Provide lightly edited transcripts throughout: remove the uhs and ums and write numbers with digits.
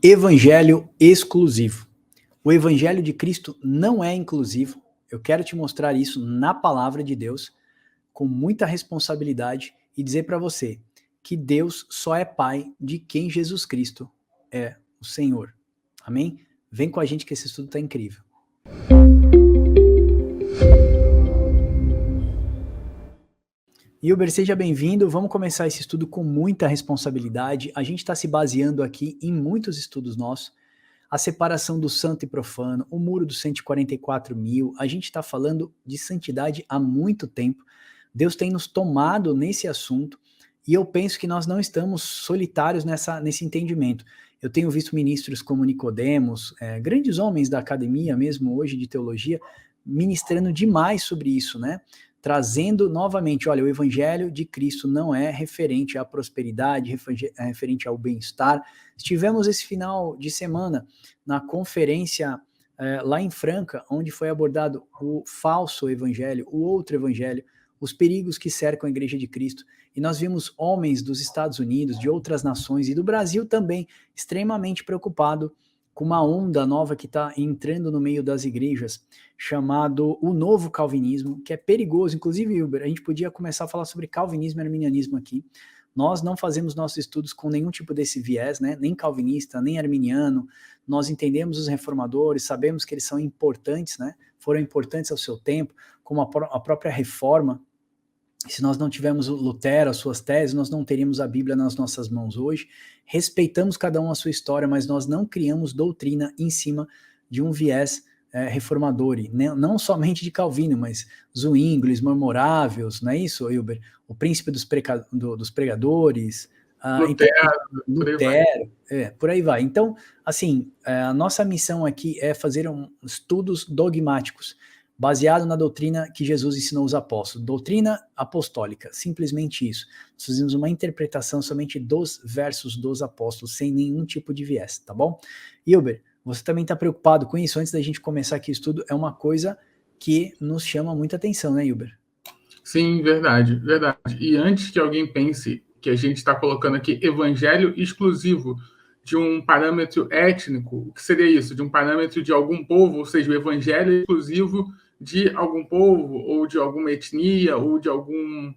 Evangelho exclusivo. O Evangelho de Cristo não é inclusivo. Eu quero te mostrar isso na palavra de Deus, com muita responsabilidade, e dizer para você que Deus só é Pai de quem Jesus Cristo é o Senhor. Amém? Vem com a gente que esse estudo está incrível. Hilber, seja bem-vindo. Vamos começar esse estudo com muita responsabilidade. A gente está se baseando aqui em muitos estudos nossos. A separação do santo e profano, o muro dos 144 mil. A gente está falando de santidade há muito tempo. Deus tem nos tomado nesse assunto e eu penso que nós não estamos solitários nesse entendimento. Eu tenho visto ministros como Nicodemos, grandes homens da academia mesmo hoje de teologia, ministrando demais sobre isso, né? Trazendo novamente, olha, o evangelho de Cristo não é referente à prosperidade, é referente ao bem-estar. Estivemos esse final de semana na conferência lá em Franca, onde foi abordado o falso evangelho, o outro evangelho, os perigos que cercam a Igreja de Cristo. E nós vimos homens dos Estados Unidos, de outras nações e do Brasil também, extremamente preocupado com uma onda nova que está entrando no meio das igrejas, chamado o novo calvinismo, que é perigoso. Inclusive, Hilber, a gente podia começar a falar sobre calvinismo e arminianismo aqui. Nós não fazemos nossos estudos com nenhum tipo desse viés, né? Nem calvinista, nem arminiano. Nós entendemos os reformadores, sabemos que eles são importantes, né? Foram importantes ao seu tempo, como a própria reforma. Se nós não tivermos o Lutero, as suas teses, nós não teríamos a Bíblia nas nossas mãos hoje. Respeitamos cada um a sua história, mas nós não criamos doutrina em cima de um viés reformador, e não somente de Calvino, mas Zwingli, Memoráveis, não é isso, Hilber? O príncipe dos pregadores, Lutero, por aí vai. Então, assim, a nossa missão aqui é fazer estudos dogmáticos, baseado na doutrina que Jesus ensinou aos apóstolos, doutrina apostólica, simplesmente isso. Nós fazemos uma interpretação somente dos versos dos apóstolos, sem nenhum tipo de viés, tá bom? Hilber, você também está preocupado com isso? Antes da gente começar aqui o estudo, é uma coisa que nos chama muita atenção, né, Hilber? Sim, verdade, verdade. E antes que alguém pense que a gente está colocando aqui evangelho exclusivo de um parâmetro étnico, o que seria isso? De um parâmetro de algum povo, ou seja, o evangelho exclusivo de algum povo, ou de alguma etnia, ou de algum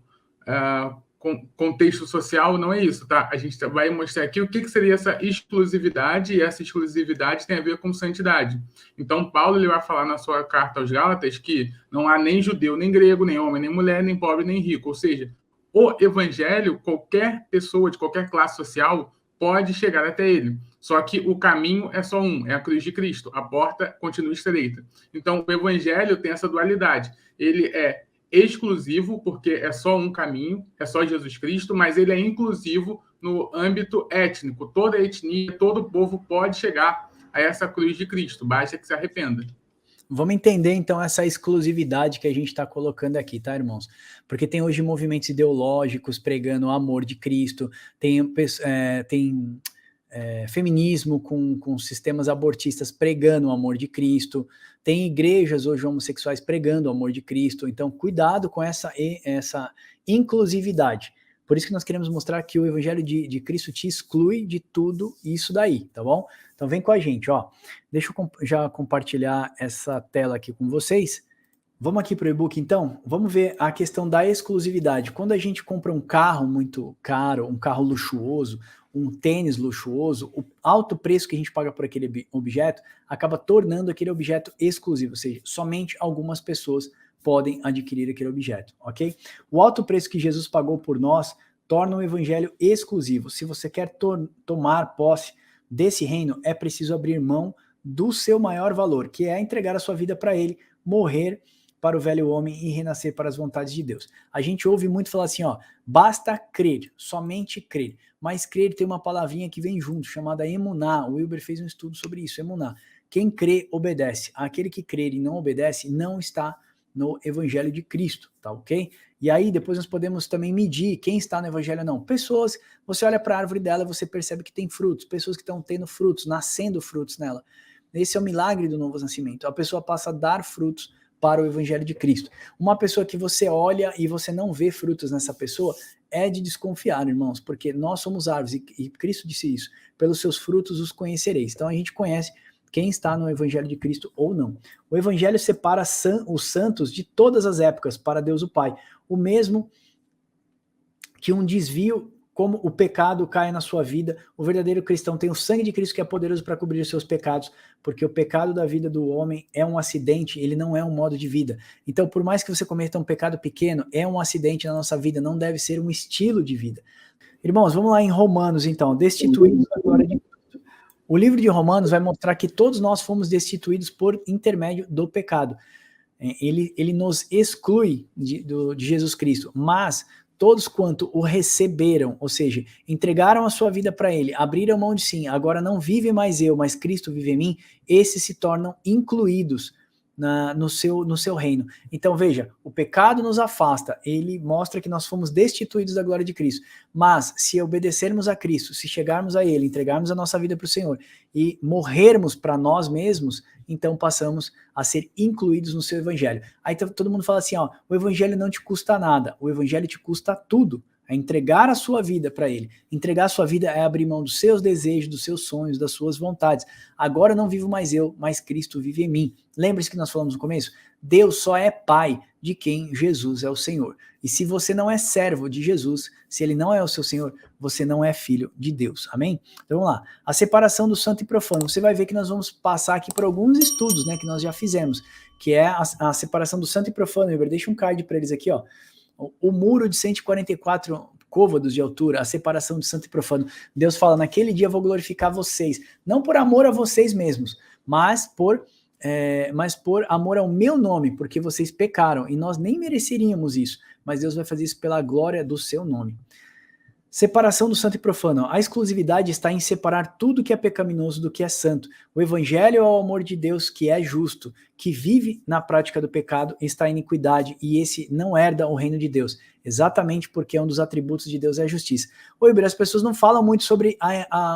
contexto social, não é isso, tá? A gente vai mostrar aqui o que seria essa exclusividade, e essa exclusividade tem a ver com santidade. Então, Paulo ele vai falar na sua carta aos Gálatas que não há nem judeu, nem grego, nem homem, nem mulher, nem pobre, nem rico. Ou seja, o evangelho, qualquer pessoa de qualquer classe social pode chegar até ele. Só que o caminho é só um, é a cruz de Cristo. A porta continua estreita. Então, o evangelho tem essa dualidade. Ele é exclusivo, porque é só um caminho, é só Jesus Cristo, mas ele é inclusivo no âmbito étnico. Toda etnia, todo povo pode chegar a essa cruz de Cristo, basta que se arrependa. Vamos entender, então, essa exclusividade que a gente está colocando aqui, tá, irmãos? Porque tem hoje movimentos ideológicos pregando o amor de Cristo, tem feminismo com sistemas abortistas pregando o amor de Cristo, tem igrejas hoje homossexuais pregando o amor de Cristo. Então, cuidado com essa inclusividade. Por isso que nós queremos mostrar que o evangelho de Cristo te exclui de tudo isso daí, tá bom? Então vem com a gente, ó. Deixa eu já compartilhar essa tela aqui com vocês. Vamos aqui para o e-book, então? Vamos ver a questão da exclusividade. Quando a gente compra um carro muito caro, um carro luxuoso, um tênis luxuoso, o alto preço que a gente paga por aquele objeto acaba tornando aquele objeto exclusivo, ou seja, somente algumas pessoas podem adquirir aquele objeto, ok? O alto preço que Jesus pagou por nós torna o evangelho exclusivo. Se você quer tomar posse desse reino, é preciso abrir mão do seu maior valor, que é entregar a sua vida para ele, morrer para o velho homem e renascer para as vontades de Deus. A gente ouve muito falar assim, ó, basta crer, somente crer. Mas crer tem uma palavrinha que vem junto, chamada emuná. O Wilber fez um estudo sobre isso, emuná. Quem crê, obedece. Aquele que crer e não obedece, não está no evangelho de Cristo, tá ok? E aí depois nós podemos também medir quem está no evangelho ou não. Pessoas, você olha para a árvore dela e você percebe que tem frutos, pessoas que estão tendo frutos, nascendo frutos nela. Esse é o milagre do novo nascimento. A pessoa passa a dar frutos para o evangelho de Cristo. Uma pessoa que você olha e você não vê frutos nessa pessoa, é de desconfiar, irmãos, porque nós somos árvores, e Cristo disse isso, pelos seus frutos os conhecereis. Então a gente conhece quem está no Evangelho de Cristo ou não. O Evangelho separa os santos de todas as épocas para Deus o Pai. O mesmo que um desvio, como o pecado cai na sua vida, o verdadeiro cristão tem o sangue de Cristo que é poderoso para cobrir os seus pecados, porque o pecado da vida do homem é um acidente, ele não é um modo de vida. Então, por mais que você cometa um pecado pequeno, é um acidente na nossa vida, não deve ser um estilo de vida. Irmãos, vamos lá em Romanos, então. Destituídos da glória de Cristo. O livro de Romanos vai mostrar que todos nós fomos destituídos por intermédio do pecado. Ele nos exclui de Jesus Cristo, mas todos quanto o receberam, ou seja, entregaram a sua vida para ele, abriram mão de si, agora não vive mais eu, mas Cristo vive em mim, esses se tornam incluídos no seu reino. Então veja, o pecado nos afasta, ele mostra que nós fomos destituídos da glória de Cristo, mas se obedecermos a Cristo, se chegarmos a ele, entregarmos a nossa vida para o Senhor e morrermos para nós mesmos, então passamos a ser incluídos no seu evangelho. Aí todo mundo fala assim, ó, o evangelho não te custa nada, o evangelho te custa tudo, é entregar a sua vida para ele. Entregar a sua vida é abrir mão dos seus desejos, dos seus sonhos, das suas vontades. Agora não vivo mais eu, mas Cristo vive em mim. Lembre-se que nós falamos no começo? Deus só é pai de quem Jesus é o Senhor. E se você não é servo de Jesus, se ele não é o seu Senhor, você não é filho de Deus. Amém? Então vamos lá. A separação do santo e profano. Você vai ver que nós vamos passar aqui por alguns estudos, né, que nós já fizemos, que é a separação do santo e profano. Deixa um card para eles aqui, ó. O muro de 144 côvados de altura, a separação de santo e profano. Deus fala, naquele dia eu vou glorificar vocês, não por amor a vocês mesmos, mas por amor ao meu nome, porque vocês pecaram, e nós nem mereceríamos isso, mas Deus vai fazer isso pela glória do seu nome. Separação do santo e profano. A exclusividade está em separar tudo que é pecaminoso do que é santo. O evangelho é o amor de Deus que é justo, que vive na prática do pecado, está em iniquidade, e esse não herda o reino de Deus, exatamente porque um dos atributos de Deus é a justiça. Ô, Iber, as pessoas não falam muito sobre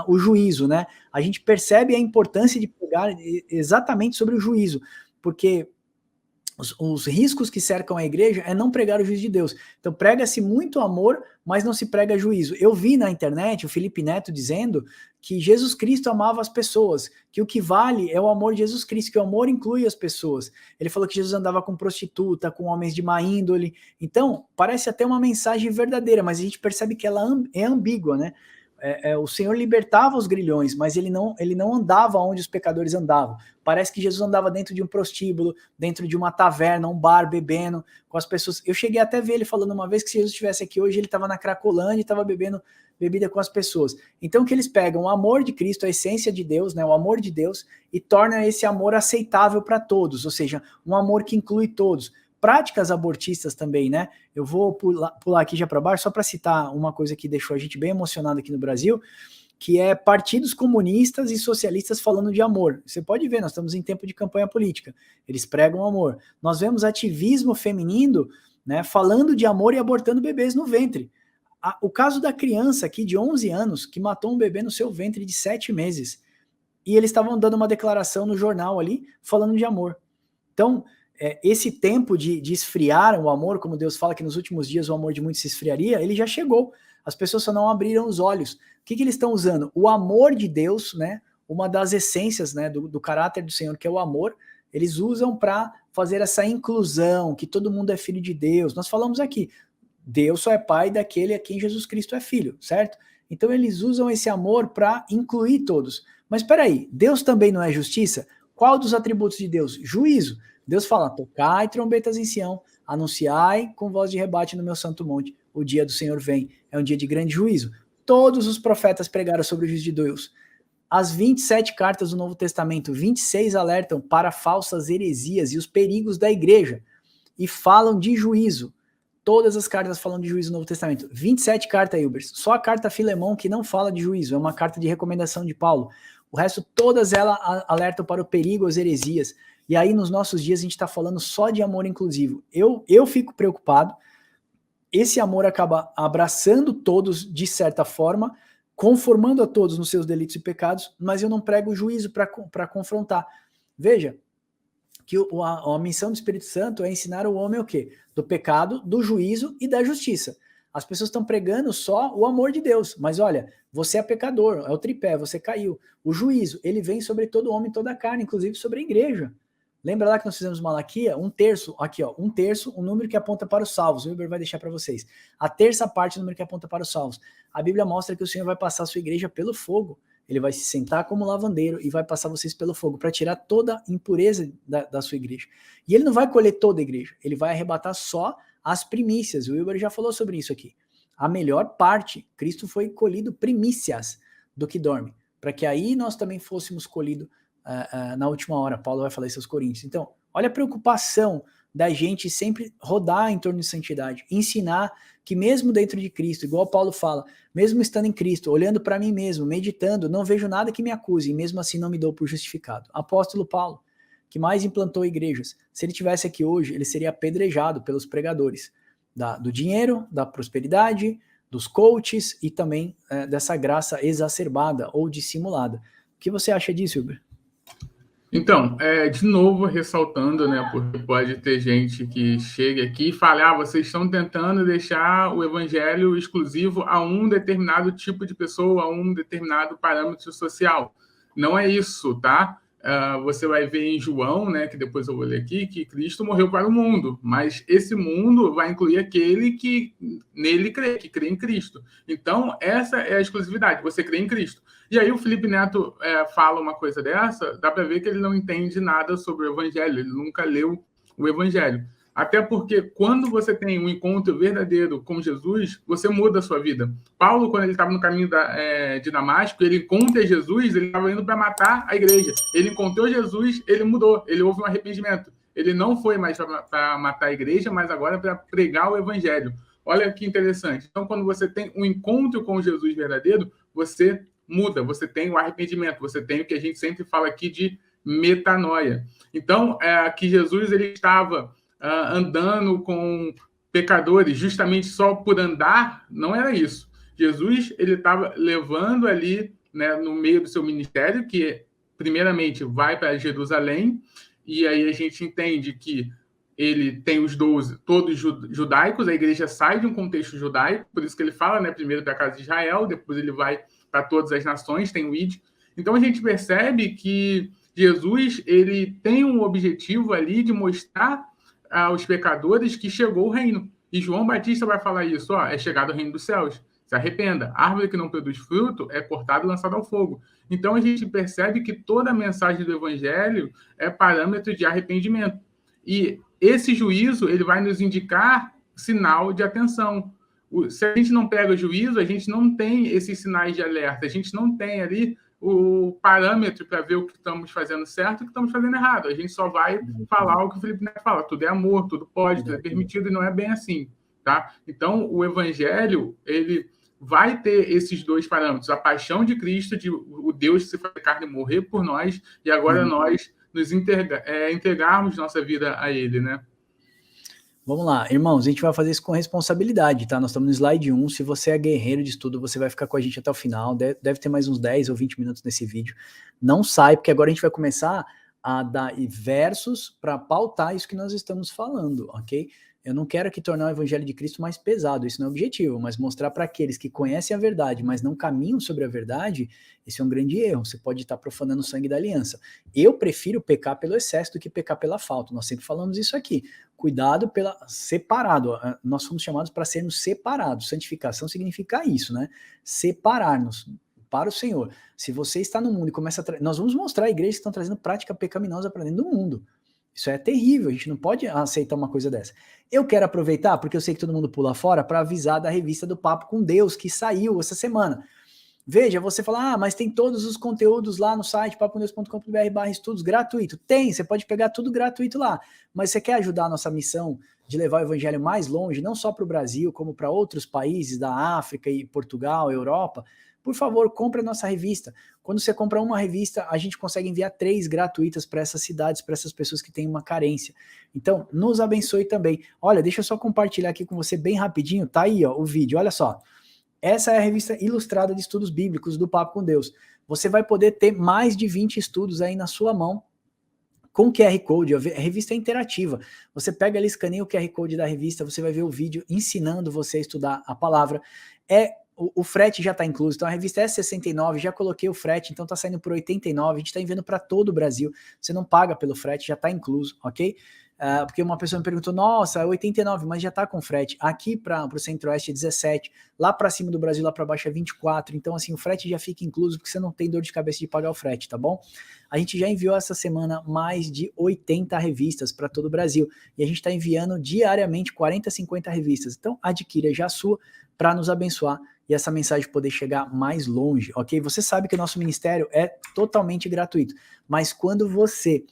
o juízo, né? A gente percebe a importância de pegar exatamente sobre o juízo, porque os riscos que cercam a igreja é não pregar o juízo de Deus. Então prega-se muito amor, mas não se prega juízo. Eu vi na internet o Felipe Neto dizendo que Jesus Cristo amava as pessoas, que o que vale é o amor de Jesus Cristo, que o amor inclui as pessoas. Ele falou que Jesus andava com prostituta, com homens de má índole. Então parece até uma mensagem verdadeira, mas a gente percebe que ela é ambígua, né? O Senhor libertava os grilhões, mas ele não andava onde os pecadores andavam. Parece que Jesus andava dentro de um prostíbulo, dentro de uma taverna, um bar, bebendo com as pessoas. Eu cheguei até a ver ele falando uma vez que se Jesus estivesse aqui hoje, ele estava na Cracolândia e estava bebendo bebida com as pessoas. Então que eles pegam o amor de Cristo, a essência de Deus, né, o amor de Deus, e tornam esse amor aceitável para todos, ou seja, um amor que inclui todos. Práticas abortistas também, né? Eu vou pular aqui já para baixo, só para citar uma coisa que deixou a gente bem emocionado aqui no Brasil, que é partidos comunistas e socialistas falando de amor. Você pode ver, nós estamos em tempo de campanha política. Eles pregam amor. Nós vemos ativismo feminino, né, falando de amor e abortando bebês no ventre. O caso da criança aqui de 11 anos, que matou um bebê no seu ventre de 7 meses. E eles estavam dando uma declaração no jornal ali, falando de amor. Então, esse tempo de esfriar o amor, como Deus fala que nos últimos dias o amor de muitos se esfriaria, ele já chegou. As pessoas só não abriram os olhos. O que eles estão usando? O amor de Deus, né? Uma das essências, né, do caráter do Senhor, que é o amor, eles usam para fazer essa inclusão, que todo mundo é filho de Deus. Nós falamos aqui, Deus só é pai daquele a quem Jesus Cristo é filho, certo? Então eles usam esse amor para incluir todos. Mas espera aí, Deus também não é justiça? Qual dos atributos de Deus? Juízo. Deus fala, tocai trombetas em Sião, anunciai com voz de rebate no meu santo monte, o dia do Senhor vem, é um dia de grande juízo. Todos os profetas pregaram sobre o juízo de Deus. As 27 cartas do Novo Testamento, 26 alertam para falsas heresias e os perigos da igreja, e falam de juízo. Todas as cartas falam de juízo no Novo Testamento. 27 cartas, Hilbers. Só a carta Filemão que não fala de juízo, é uma carta de recomendação de Paulo. O resto, todas elas alertam para o perigo, as heresias. E aí, nos nossos dias, a gente está falando só de amor inclusivo. Eu fico preocupado. Esse amor acaba abraçando todos, de certa forma, conformando a todos nos seus delitos e pecados, mas eu não prego o juízo para confrontar. Veja, que a missão do Espírito Santo é ensinar o homem o quê? Do pecado, do juízo e da justiça. As pessoas estão pregando só o amor de Deus, mas olha, você é pecador, é o tripé, você caiu. O juízo, ele vem sobre todo homem, toda a carne, inclusive sobre a igreja. Lembra lá que nós fizemos Malaquia? Um terço, aqui ó, um terço, um número que aponta para os salvos. O Uber vai deixar para vocês. A terça parte do número que aponta para os salvos. A Bíblia mostra que o Senhor vai passar a sua igreja pelo fogo. Ele vai se sentar como lavandeiro e vai passar vocês pelo fogo para tirar toda a impureza da sua igreja. E ele não vai colher toda a igreja, ele vai arrebatar só as primícias. O Wilber já falou sobre isso aqui. A melhor parte, Cristo foi colhido primícias do que dorme, para que aí nós também fôssemos colhidos na última hora. Paulo vai falar isso aos Coríntios. Então, olha a preocupação da gente sempre rodar em torno de santidade, ensinar que mesmo dentro de Cristo, igual Paulo fala, mesmo estando em Cristo, olhando para mim mesmo, meditando, não vejo nada que me acuse, e mesmo assim não me dou por justificado. Apóstolo Paulo, que mais implantou igrejas, se ele tivesse aqui hoje, ele seria apedrejado pelos pregadores do dinheiro, da prosperidade, dos coaches e também dessa graça exacerbada ou dissimulada. O que você acha disso, Wilber? Então, de novo ressaltando, né, porque pode ter gente que chega aqui e fala, vocês estão tentando deixar o evangelho exclusivo a um determinado tipo de pessoa, a um determinado parâmetro social. Não é isso, tá? Você vai ver em João, né, que depois eu vou ler aqui, que Cristo morreu para o mundo, mas esse mundo vai incluir aquele que nele crê, que crê em Cristo. Então, essa é a exclusividade, você crê em Cristo. E aí o Felipe Neto fala uma coisa dessa, dá para ver que ele não entende nada sobre o evangelho, ele nunca leu o evangelho. Até porque quando você tem um encontro verdadeiro com Jesus, você muda a sua vida. Paulo, quando ele estava no caminho de Damasco, ele encontra Jesus, ele estava indo para matar a igreja. Ele encontrou Jesus, ele mudou, ele houve um arrependimento. Ele não foi mais para matar a igreja, mas agora para pregar o evangelho. Olha que interessante. Então, quando você tem um encontro com Jesus verdadeiro, você muda, você tem o arrependimento, você tem o que a gente sempre fala aqui de metanoia. Então, que Jesus ele estava andando com pecadores justamente só por andar, não era isso. Jesus ele estava levando ali, né, no meio do seu ministério, que primeiramente vai para Jerusalém, e aí a gente entende que ele tem os 12, todos judaicos, a igreja sai de um contexto judaico, por isso que ele fala, né, primeiro para a casa de Israel, depois ele vai para todas as nações, tem o ID. Então a gente percebe que Jesus ele tem um objetivo ali de mostrar aos pecadores que chegou o reino. E João Batista vai falar isso, é chegado o reino dos céus. Se arrependa. A árvore que não produz fruto é cortada e lançada ao fogo. Então a gente percebe que toda a mensagem do evangelho é parâmetro de arrependimento. E esse juízo ele vai nos indicar sinal de atenção. Se a gente não pega o juízo, a gente não tem esses sinais de alerta, a gente não tem ali o parâmetro para ver o que estamos fazendo certo e o que estamos fazendo errado. A gente só vai falar o que o Felipe Neto fala, tudo é amor, tudo pode, tudo é permitido, e não é bem assim, tá? Então, o evangelho, ele vai ter esses dois parâmetros, a paixão de Cristo, de o Deus que se faz carne morrer por nós, e agora nós nos entregarmos nossa vida a ele, né? Vamos lá, irmãos, a gente vai fazer isso com responsabilidade, tá? Nós estamos no slide 1, se você é guerreiro de estudo, você vai ficar com a gente até o final, deve ter mais uns 10 ou 20 minutos nesse vídeo. Não sai, porque agora a gente vai começar a dar versos para pautar isso que nós estamos falando, ok? Eu não quero aqui tornar o evangelho de Cristo mais pesado, isso não é o objetivo, mas mostrar para aqueles que conhecem a verdade, mas não caminham sobre a verdade, esse é um grande erro, você pode estar profanando o sangue da aliança. Eu prefiro pecar pelo excesso do que pecar pela falta, nós sempre falamos isso aqui. Cuidado separado, nós fomos chamados para sermos separados, santificação significa isso, né? Separar-nos para o Senhor. Se você está no mundo e começa nós vamos mostrar igrejas que estão trazendo prática pecaminosa para dentro do mundo. Isso é terrível, a gente não pode aceitar uma coisa dessa. Eu quero aproveitar, porque eu sei que todo mundo pula fora, para avisar da revista do Papo com Deus, que saiu essa semana. Veja, você fala, mas tem todos os conteúdos lá no site papodeus.com.br/estudos gratuito. Tem, você pode pegar tudo gratuito lá. Mas você quer ajudar a nossa missão de levar o evangelho mais longe, não só para o Brasil, como para outros países da África e Portugal, Europa? Por favor, compre a nossa revista. Quando você compra uma revista, a gente consegue enviar 3 gratuitas para essas cidades, para essas pessoas que têm uma carência. Então, nos abençoe também. Olha, deixa eu só compartilhar aqui com você bem rapidinho. Tá aí, ó, o vídeo, olha só. Essa é a revista ilustrada de estudos bíblicos do Papo com Deus. Você vai poder ter mais de 20 estudos aí na sua mão, com QR Code, a revista é interativa. Você pega ali, escaneia o QR Code da revista, você vai ver o vídeo ensinando você a estudar a palavra. O frete já está incluso, então a revista é R$69, já coloquei o frete, então está saindo por R$89, a gente está enviando para todo o Brasil, você não paga pelo frete, já está incluso, ok? Porque uma pessoa me perguntou, nossa, 89, mas já está com frete. Aqui para o Centro-Oeste é 17, lá para cima do Brasil, lá para baixo é 24, então assim, o frete já fica incluso, porque você não tem dor de cabeça de pagar o frete, tá bom? A gente já enviou essa semana mais de 80 revistas para todo o Brasil, e a gente está enviando diariamente 40, 50 revistas, então adquira já a sua para nos abençoar e essa mensagem poder chegar mais longe, ok? Você sabe que o nosso ministério é totalmente gratuito, mas quando você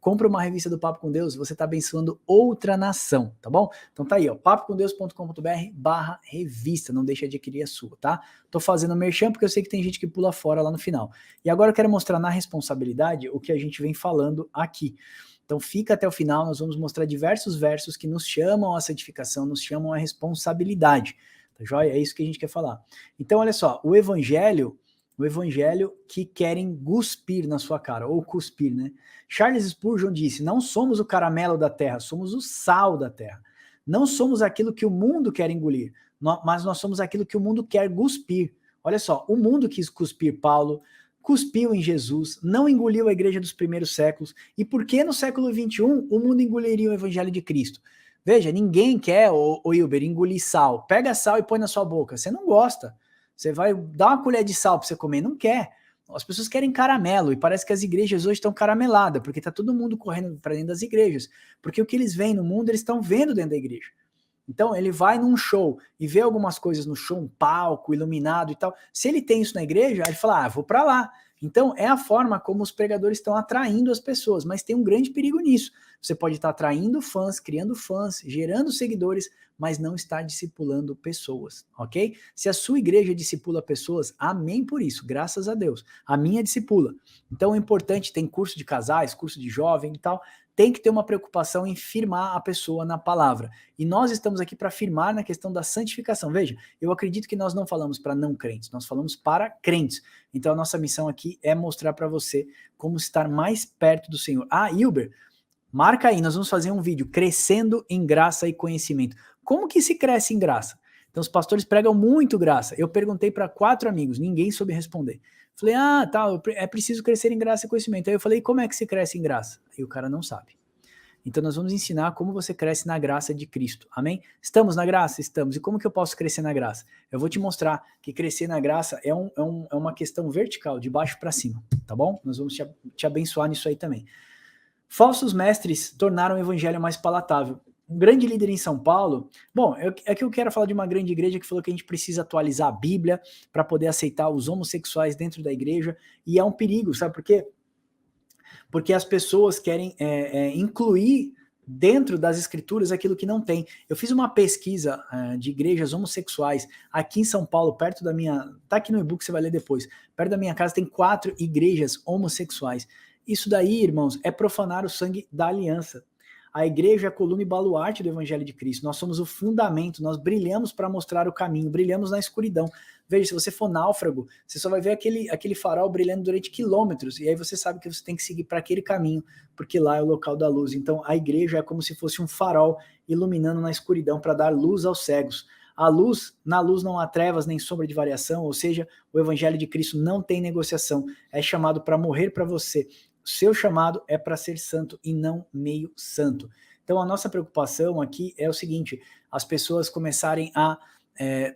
compra uma revista do Papo com Deus, você está abençoando outra nação, tá bom? Então tá aí, ó, papocomdeus.com.br/revista, não deixa de adquirir a sua, tá? Tô fazendo merchan porque eu sei que tem gente que pula fora lá no final. E agora eu quero mostrar na responsabilidade o que a gente vem falando aqui. Então fica até o final, nós vamos mostrar diversos versos que nos chamam à santificação, nos chamam à responsabilidade, tá joia? É isso que a gente quer falar. Então olha só, o evangelho que querem cuspir na sua cara, ou cuspir, né? Charles Spurgeon disse, não somos o caramelo da terra, somos o sal da terra. Não somos aquilo que o mundo quer engolir, mas nós somos aquilo que o mundo quer cuspir. Olha só, o mundo quis cuspir Paulo, cuspiu em Jesus, não engoliu a igreja dos primeiros séculos, e por que no século XXI o mundo engoliria o evangelho de Cristo? Veja, ninguém quer, ô Hilber, engolir sal. Pega sal e põe na sua boca, você não gosta. Você vai dar uma colher de sal para você comer, não quer. As pessoas querem caramelo e parece que as igrejas hoje estão carameladas, porque está todo mundo correndo para dentro das igrejas, porque o que eles veem no mundo, eles estão vendo dentro da igreja. Então ele vai num show e vê algumas coisas no show, um palco iluminado e tal. Se ele tem isso na igreja, ele fala, vou para lá. Então é a forma como os pregadores estão atraindo as pessoas, mas tem um grande perigo nisso. Você pode estar atraindo fãs, criando fãs, gerando seguidores, mas não está discipulando pessoas, ok? Se a sua igreja discipula pessoas, amém por isso, graças a Deus. A minha discipula. Então é importante, tem curso de casais, curso de jovem e tal, tem que ter uma preocupação em firmar a pessoa na palavra. E nós estamos aqui para firmar na questão da santificação. Veja, eu acredito que nós não falamos para não crentes, nós falamos para crentes. Então a nossa missão aqui é mostrar para você como estar mais perto do Senhor. Hilber, marca aí, nós vamos fazer um vídeo, crescendo em graça e conhecimento. Como que se cresce em graça? Então os pastores pregam muito graça. Eu perguntei para 4 amigos, ninguém soube responder. Falei, é preciso crescer em graça e conhecimento. Aí eu falei, como é que se cresce em graça? Aí o cara não sabe. Então nós vamos ensinar como você cresce na graça de Cristo, amém? Estamos na graça? Estamos. E como que eu posso crescer na graça? Eu vou te mostrar que crescer na graça é uma questão vertical, de baixo para cima, tá bom? Nós vamos te abençoar nisso aí também. Falsos mestres tornaram o evangelho mais palatável. Um grande líder em São Paulo, é que eu quero falar de uma grande igreja que falou que a gente precisa atualizar a Bíblia para poder aceitar os homossexuais dentro da igreja, e é um perigo, sabe por quê? Porque as pessoas querem incluir dentro das escrituras aquilo que não tem. Eu fiz uma pesquisa de igrejas homossexuais aqui em São Paulo, perto da minha... Tá aqui no e-book, você vai ler depois. Perto da minha casa tem 4 igrejas homossexuais. Isso daí, irmãos, é profanar o sangue da aliança. A igreja é a coluna e baluarte do evangelho de Cristo. Nós somos o fundamento, nós brilhamos para mostrar o caminho, brilhamos na escuridão. Veja, se você for náufrago, você só vai ver aquele farol brilhando durante quilômetros, e aí você sabe que você tem que seguir para aquele caminho, porque lá é o local da luz. Então a igreja é como se fosse um farol iluminando na escuridão para dar luz aos cegos. Na luz não há trevas nem sombra de variação, ou seja, o evangelho de Cristo não tem negociação, é chamado para morrer para você. Seu chamado é para ser santo e não meio santo. Então a nossa preocupação aqui é o seguinte, as pessoas começarem a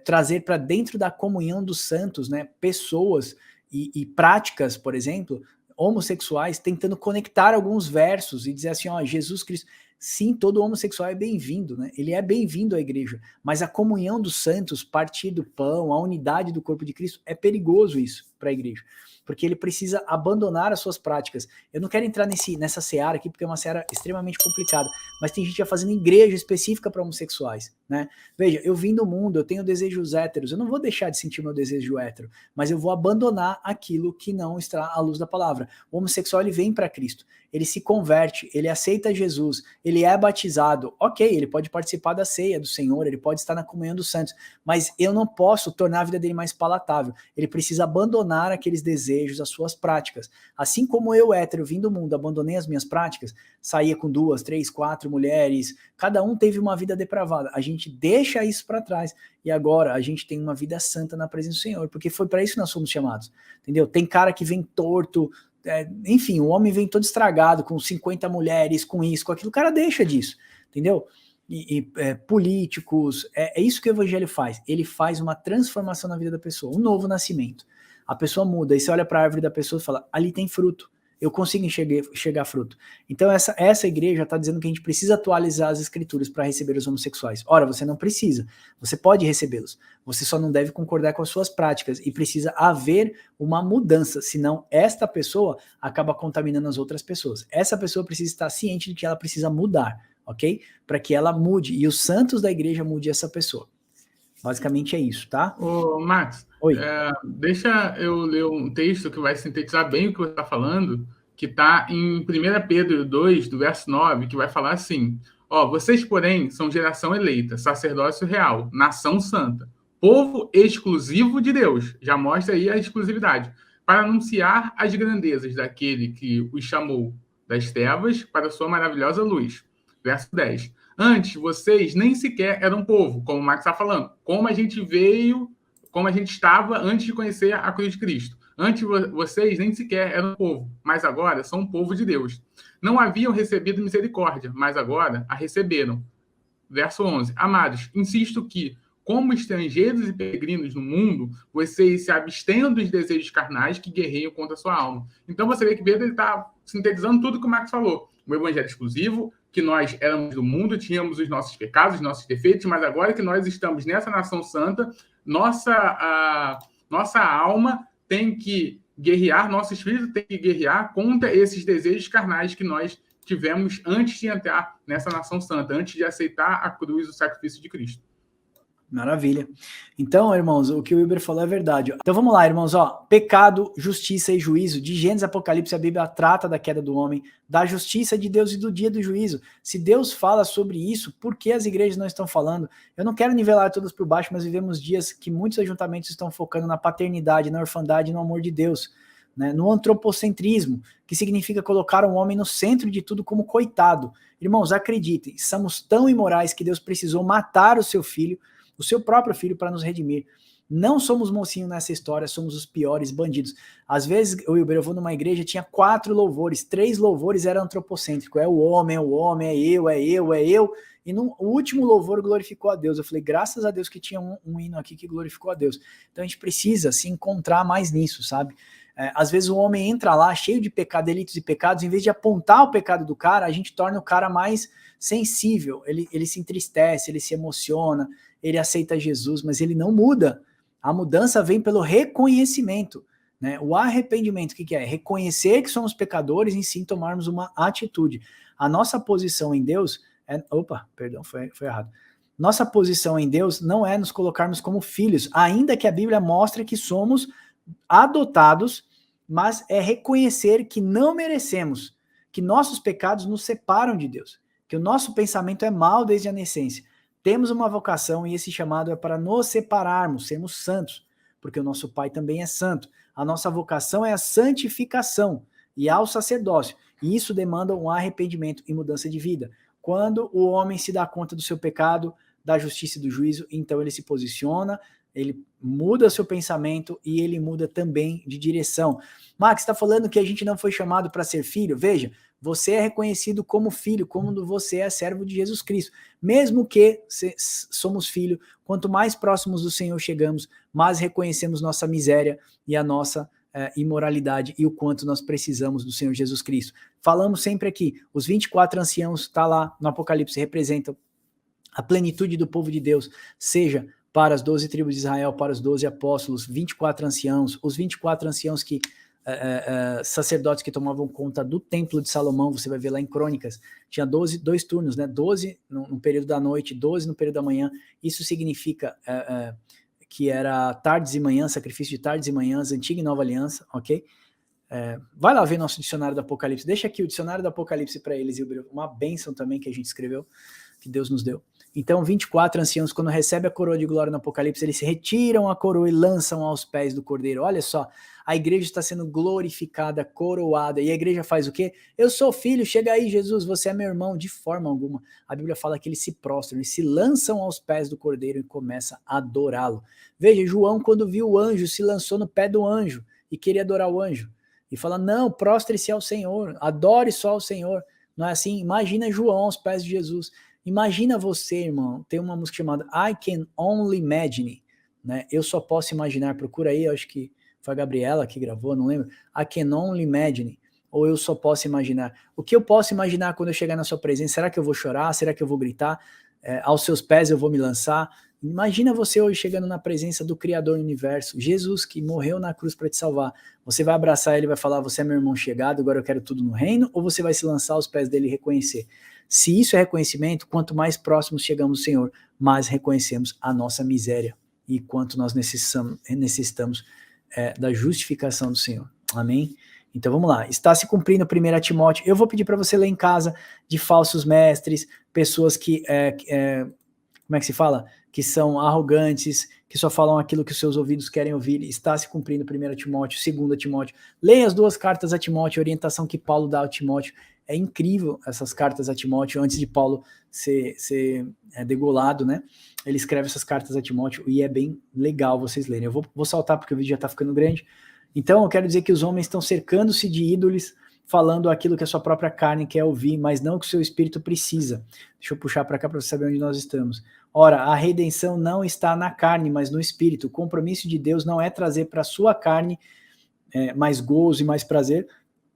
trazer para dentro da comunhão dos santos, né, pessoas e práticas, por exemplo, homossexuais, tentando conectar alguns versos e dizer assim, Jesus Cristo, sim, todo homossexual é bem-vindo, né? Ele é bem-vindo à igreja, mas a comunhão dos santos, partir do pão, a unidade do corpo de Cristo, é perigoso isso para a igreja, porque ele precisa abandonar as suas práticas. Eu não quero entrar nessa seara aqui, porque é uma seara extremamente complicada, mas tem gente já fazendo igreja específica para homossexuais, né? Veja, eu vim do mundo, eu tenho desejos héteros, eu não vou deixar de sentir meu desejo hétero, mas eu vou abandonar aquilo que não está à luz da palavra. O homossexual, ele vem para Cristo, ele se converte, ele aceita Jesus, ele é batizado, ok, ele pode participar da ceia do Senhor, ele pode estar na comunhão dos santos, mas eu não posso tornar a vida dele mais palatável, ele precisa abandonar abandonar aqueles desejos, as suas práticas. Assim como eu, hétero, vim do mundo, abandonei as minhas práticas, saía com 2, 3, 4 mulheres, cada um teve uma vida depravada. A gente deixa isso para trás e agora a gente tem uma vida santa na presença do Senhor, porque foi para isso que nós fomos chamados, entendeu? Tem cara que vem torto, enfim, o homem vem todo estragado, com 50 mulheres, com isso, com aquilo, o cara deixa disso, entendeu? Políticos, é isso que o evangelho faz, ele faz uma transformação na vida da pessoa, um novo nascimento, a pessoa muda, aí você olha para a árvore da pessoa e fala, ali tem fruto, eu consigo enxergar fruto. Então essa igreja está dizendo que a gente precisa atualizar as escrituras para receber os homossexuais. Ora, você não precisa, você pode recebê-los, você só não deve concordar com as suas práticas e precisa haver uma mudança, senão esta pessoa acaba contaminando as outras pessoas. Essa pessoa precisa estar ciente de que ela precisa mudar, ok? Para que ela mude e os santos da igreja mude essa pessoa. Basicamente é isso, tá? Ô, Max, Oi. Deixa eu ler um texto que vai sintetizar bem o que você está falando, que está em 1 Pedro 2, do verso 9, que vai falar assim, vocês, porém, são geração eleita, sacerdócio real, nação santa, povo exclusivo de Deus, já mostra aí a exclusividade, para anunciar as grandezas daquele que os chamou das trevas para a sua maravilhosa luz. Verso 10. Antes, vocês nem sequer eram povo, como o Max está falando. Como a gente veio, como a gente estava antes de conhecer a cruz de Cristo. Antes, vocês nem sequer eram povo, mas agora são povo de Deus. Não haviam recebido misericórdia, mas agora a receberam. Verso 11. Amados, insisto que, como estrangeiros e peregrinos no mundo, vocês se abstenham dos desejos carnais que guerreiam contra a sua alma. Então você vê que Pedro está sintetizando tudo que o Max falou. O evangelho exclusivo, que nós éramos do mundo, tínhamos os nossos pecados, os nossos defeitos, mas agora que nós estamos nessa nação santa, nossa alma tem que guerrear, nosso espírito tem que guerrear contra esses desejos carnais que nós tivemos antes de entrar nessa nação santa, antes de aceitar a cruz, o sacrifício de Cristo. Maravilha. Então, irmãos, o que o Wilber falou é verdade. Então vamos lá, irmãos, pecado, justiça e juízo. De Gênesis e Apocalipse, a Bíblia trata da queda do homem, da justiça de Deus e do dia do juízo. Se Deus fala sobre isso, por que as igrejas não estão falando? Eu não quero nivelar todas por baixo, mas vivemos dias que muitos ajuntamentos estão focando na paternidade, na orfandade e no amor de Deus, né? No antropocentrismo, que significa colocar o homem no centro de tudo como coitado. Irmãos, acreditem, somos tão imorais que Deus precisou matar o seu filho, o seu próprio filho, para nos redimir. Não somos mocinho nessa história, somos os piores bandidos. Às vezes, eu vou numa igreja, tinha 4 louvores, 3 louvores era antropocêntrico, é o homem, é eu, e no último louvor glorificou a Deus. Eu falei, graças a Deus que tinha um hino aqui que glorificou a Deus. Então a gente precisa se encontrar mais nisso, sabe? Às vezes o homem entra lá cheio de delitos e pecados, em vez de apontar o pecado do cara, a gente torna o cara mais sensível, ele se entristece, ele se emociona, ele aceita Jesus, mas ele não muda. A mudança vem pelo reconhecimento, né? O arrependimento, o que é? Reconhecer que somos pecadores e sim tomarmos uma atitude. A nossa posição em Deus foi errado. Nossa posição em Deus não é nos colocarmos como filhos, ainda que a Bíblia mostre que somos adotados, mas é reconhecer que não merecemos, que nossos pecados nos separam de Deus, que o nosso pensamento é mau desde a nascença. Temos uma vocação e esse chamado é para nos separarmos, sermos santos, porque o nosso Pai também é santo. A nossa vocação é a santificação e ao sacerdócio, e isso demanda um arrependimento e mudança de vida. Quando o homem se dá conta do seu pecado, da justiça e do juízo, então ele se posiciona, ele muda seu pensamento e ele muda também de direção. Max, está falando que a gente não foi chamado para ser filho? Veja, você é reconhecido como filho, como você é servo de Jesus Cristo. Mesmo que somos filho, quanto mais próximos do Senhor chegamos, mais reconhecemos nossa miséria e a nossa imoralidade e o quanto nós precisamos do Senhor Jesus Cristo. Falamos sempre aqui, os 24 anciãos, está lá no Apocalipse, representam a plenitude do povo de Deus, seja para as 12 tribos de Israel, para os 12 apóstolos, 24 anciãos, os 24 anciãos que sacerdotes que tomavam conta do templo de Salomão, você vai ver lá em Crônicas, tinha 2 turnos, né? 12 no período da noite, 12 no período da manhã. Isso significa que era tardes e manhãs, sacrifício de tardes e manhãs, antiga e nova aliança, ok? Vai lá ver nosso dicionário do Apocalipse, deixa aqui o dicionário do Apocalipse para eles, uma bênção também que a gente escreveu, que Deus nos deu. Então 24 anciãos, quando recebem a coroa de glória no Apocalipse, eles retiram a coroa e lançam aos pés do Cordeiro. Olha só, a igreja está sendo glorificada, coroada, e a igreja faz o quê? Eu sou filho, chega aí Jesus, você é meu irmão, de forma alguma. A Bíblia fala que eles se prostram, eles se lançam aos pés do Cordeiro e começam a adorá-lo. Veja, João, quando viu o anjo, se lançou no pé do anjo e queria adorar o anjo. E fala, não, prostre-se ao Senhor, adore só ao Senhor. Não é assim? Imagina João aos pés de Jesus. Imagina você, irmão, tem uma música chamada I Can Only Imagine, né? Eu só posso imaginar, procura aí, eu acho que foi a Gabriela que gravou, não lembro. I Can Only Imagine, ou eu só posso imaginar. O que eu posso imaginar quando eu chegar na sua presença? Será que eu vou chorar? Será que eu vou gritar? Aos seus pés eu vou me lançar? Imagina você hoje chegando na presença do Criador do Universo, Jesus que morreu na cruz para te salvar. Você vai abraçar ele e vai falar, você é meu irmão chegado, agora eu quero tudo no reino, ou você vai se lançar aos pés dele e reconhecer? Se isso é reconhecimento, quanto mais próximos chegamos do Senhor, mais reconhecemos a nossa miséria e quanto nós necessitamos da justificação do Senhor. Amém? Então vamos lá, está se cumprindo 1 Timóteo, eu vou pedir para você ler em casa de falsos mestres, pessoas que, como é que se fala? Que são arrogantes, que só falam aquilo que os seus ouvidos querem ouvir, está se cumprindo 1 Timóteo, 2 Timóteo, leia as 2 cartas a Timóteo, a orientação que Paulo dá a Timóteo, é incrível essas cartas a Timóteo, antes de Paulo ser degolado, né? Ele escreve essas cartas a Timóteo e é bem legal vocês lerem. Eu vou saltar porque o vídeo já está ficando grande. Então eu quero dizer que os homens estão cercando-se de ídolos, falando aquilo que a sua própria carne quer ouvir, mas não o que o seu espírito precisa. Deixa eu puxar para cá para você saber onde nós estamos. Ora, a redenção não está na carne, mas no espírito. O compromisso de Deus não é trazer para a sua carne mais gozo e mais prazer,